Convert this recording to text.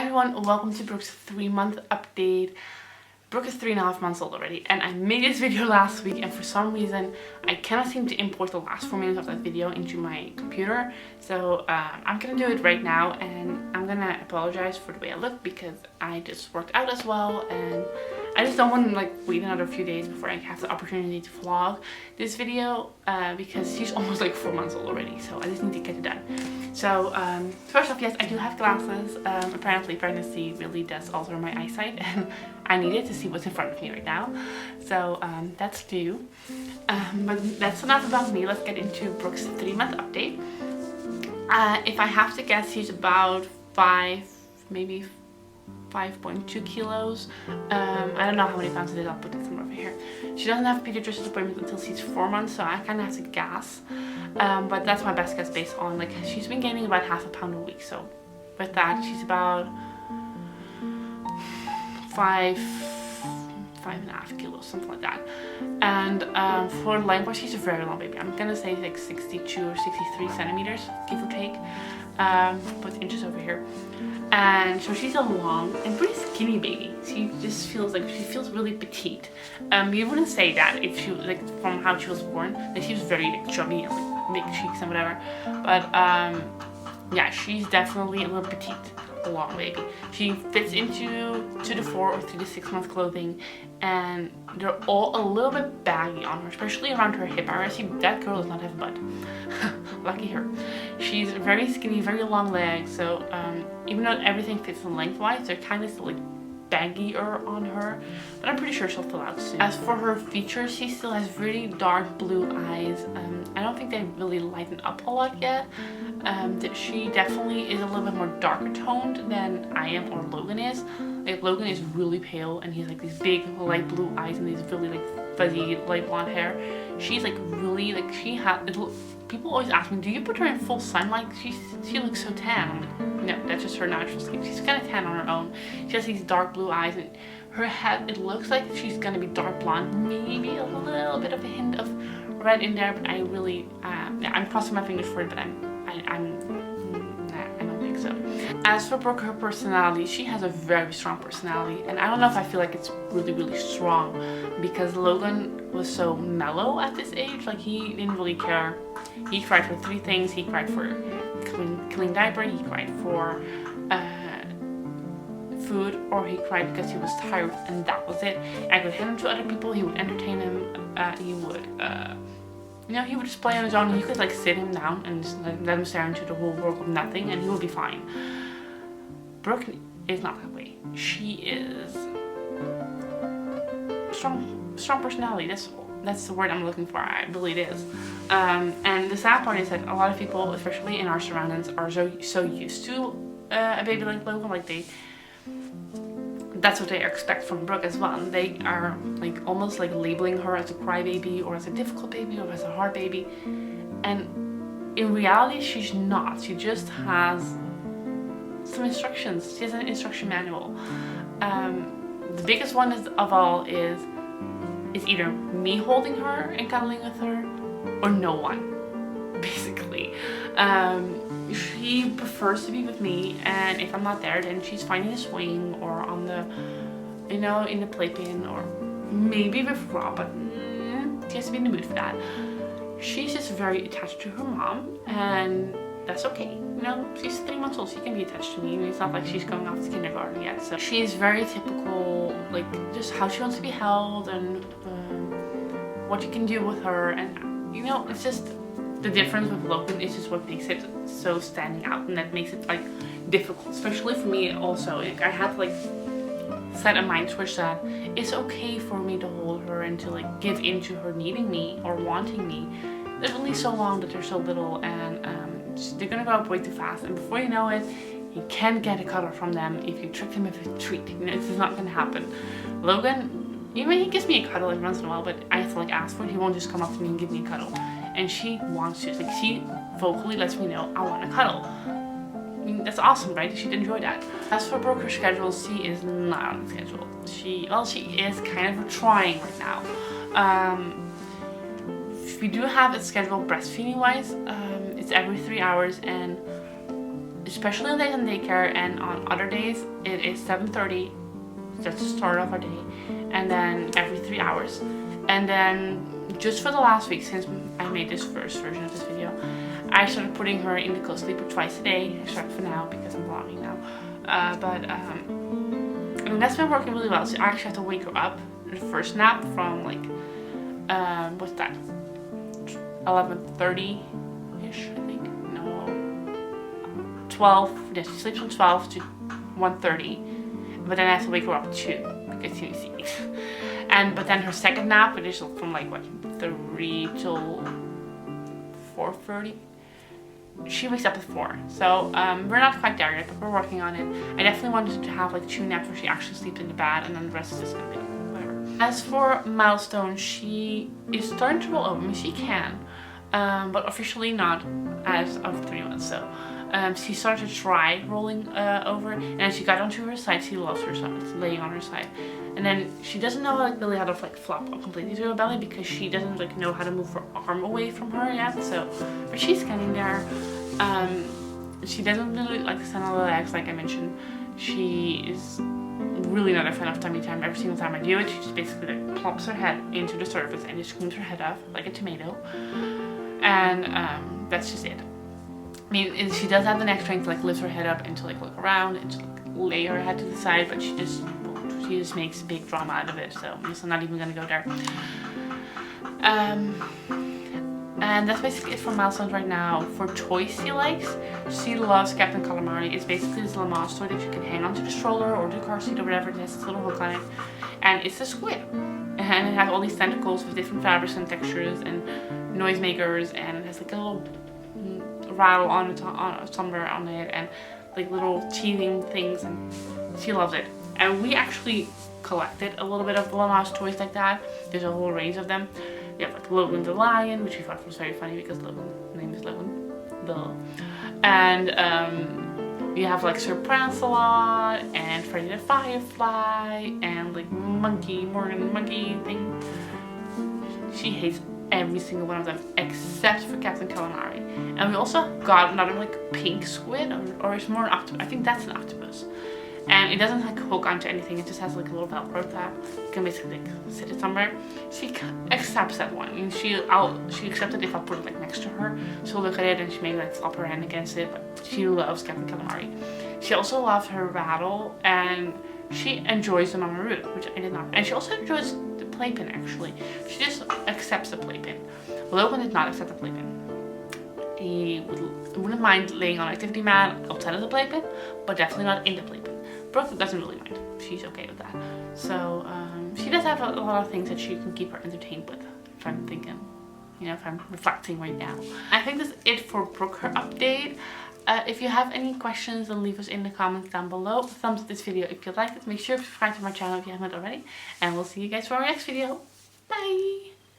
everyone, welcome to Brooke's 3-month update. Brooke is 3.5 months old already, and I made this video last week, and for some reason I cannot seem to import the last 4 minutes of that video into my computer. So I'm gonna do it right now, and I'm gonna apologize for the way I look because I just worked out as well, and I just don't want to wait another few days before I have the opportunity to vlog this video because she's almost 4 months old already, so I just need to get it done. So first off, yes, I do have glasses. Apparently pregnancy really does alter my eyesight, and I needed to see what's in front of me right now. So that's due. But that's enough about me. Let's get into Brooke's 3-month update. If I have to guess, she's about 5.2 kilos. I don't know how many pounds it is. I'll put it somewhere over here. She doesn't have a pediatrician's appointment until she's 4 months, so I kind of have to guess. But that's my best guess based on she's been gaining about half a pound a week. So with that, she's about 5.5 kilos, something like that. And for length, she's a very long baby. I'm gonna say 62 or 63 centimeters, give or take. Put inches over here. And so she's a long and pretty skinny baby. She just feels she feels really petite. You wouldn't say that if she from how she was born, that she was very chubby and big cheeks and whatever. But yeah, she's definitely a little petite, a long baby. She fits into 2 to 4 or 3 to 6 month clothing, and they're all a little bit baggy on her, especially around her hip area. That girl does not have a butt. Lucky her. She's very skinny, very long legs, so even though everything fits in lengthwise, they're kind of still baggier on her, but I'm pretty sure she'll fill out soon. As for her features, she still has really dark blue eyes. I don't think they really lighten up a lot yet. She definitely is a little bit more darker toned than I am or Logan is. Logan is really pale, and he's these big light blue eyes and these really fuzzy light blonde hair. She's really she has. People always ask me, do you put her in full sunlight? She looks so tan. I'm like, no, that's just her natural skin. She's kind of tan on her own. She has these dark blue eyes, and her head, it looks like she's gonna be dark blonde, maybe a little bit of a hint of red in there, but I really, I'm crossing my fingers for it, but I don't think so. As for Brooke, her personality, she has a very strong personality, and I don't know if I feel it's really strong because Logan was so mellow at this age. He didn't really care. He cried for 3 things. He cried for clean diaper, he cried for food, or he cried because he was tired, and that was it. I could hand him to other people, he would entertain him, he would he would just play on his own. You could sit him down and just let him stare into the whole world of nothing, and he would be fine. Brooke is not that way. She is strong personality. That's the word I'm looking for. I believe it is. And the sad part is that a lot of people, especially in our surroundings, are so used to a baby like Logan. That's what they expect from Brooke as well. And they are almost labeling her as a crybaby, or as a difficult baby, or as a hard baby. And in reality, she's not. She just has some instructions. She has an instruction manual. The biggest one of all is either me holding her and cuddling with her, or no one, basically. She prefers to be with me, and if I'm not there, then she's finding a swing or on the, in the playpen, or maybe with Rob, but she has to be in the mood for that. She's just very attached to her mom, and that's okay. She's 3 months old. She can be attached to me. It's not like she's going off to kindergarten yet. So she's very typical, just how she wants to be held, and what you can do with her. And it's just the difference with Logan is just what makes it so standing out, and that makes it difficult, especially for me. Also, I had to set a mind switch that it's okay for me to hold her and to give into her needing me or wanting me. They're only so long that they're so little, and they're gonna grow up way too fast, and before you know it, you can't get a cuddle from them if you trick them with a treat. It's just not gonna happen. Logan, he gives me a cuddle every once in a while, but I have to ask for it. He won't just come up to me and give me a cuddle, and she wants to. She vocally lets me know, I want a cuddle. That's awesome, right? She'd enjoy that. As for Brooke, her schedule, she is not on the schedule. She is kind of trying right now. We do have a schedule breastfeeding wise. It's every 3 hours, and especially on days on daycare, and on other days it is 7:30. That's the start of our day, and then every 3 hours. And then just for the last week, since I made this first version of this video, I started putting her in the co-sleeper twice a day. I started for now because I'm vlogging now. And that's been working really well. So I actually have to wake her up the first nap from like what's that, 11:30-ish, I think. No, 12. Yeah, she sleeps from 12 to 1:30, but then I have to wake her up at 2 because you see. But then her second nap, which is from like what, 3 till 4:30. She wakes up at 4, so we're not quite there yet, but we're working on it. I definitely wanted to have like 2 naps where she actually sleeps in the bed, and then the rest is just gonna be whatever. As for Milestone, she is starting to roll over. I mean, she can, but officially not as of 3 months. So she started to try rolling over, and she got onto her side. She loves her side, laying on her side, and then she doesn't know like really how to like flop up completely to her belly because she doesn't like know how to move her arm away from her yet. So, but she's getting there. She doesn't really like to stand on the legs, like I mentioned. She is really not a fan of tummy time. Every single time I do it, she just basically like plops her head into the surface and just screams her head off like a tomato. And that's just it. I mean, she does have the neck strength to like lift her head up and to like look around and to like lay her head to the side, but she just makes big drama out of it. So I'm just not even gonna go there. And that's basically it for Milestones right now. For toys she likes, she loves Captain Calamari. It's basically this little mouse toy that you can hang onto the stroller or the car seat or whatever. It has this little hook on it, and it's a squid, and it has all these tentacles with different fabrics and textures and noisemakers, and it has like a little rattle on it, somewhere on it, and like little teething things, and she loves it. And we actually collected a little bit of little mouse toys like that. There's a whole range of them. You have like Logan the lion, which we thought was very funny because Logan's name is Logan. And you have like Sir Prancelot and Freddy the Firefly and like Morgan the monkey thing. She hates every single one of them except for Captain Calamari. And we also got another like pink squid, or it's more an octopus. I think that's an octopus. And it doesn't like hook onto anything, it just has like a little Velcro tab. You can basically like sit it somewhere. She accepts that one, and she accepts it if I put it like next to her. She'll look at it and she may like flop her hand against it, but she loves Captain Calamari. She also loves her rattle, and she enjoys the Mama Root, which I did not. And she also enjoys the playpen actually. She just accepts the playpen. Logan did not accept the playpen. He wouldn't mind laying on an activity mat outside of the playpen, but definitely not in the playpen. Brooke doesn't really mind. She's okay with that. So she does have a lot of things that she can keep her entertained with, if I'm thinking, you know, if I'm reflecting right now. I think that's it for Brooke, her update. If you have any questions, then leave us in the comments down below. Thumbs up this video if you liked it. Make sure to subscribe to my channel if you haven't already. And we'll see you guys for our next video. Bye!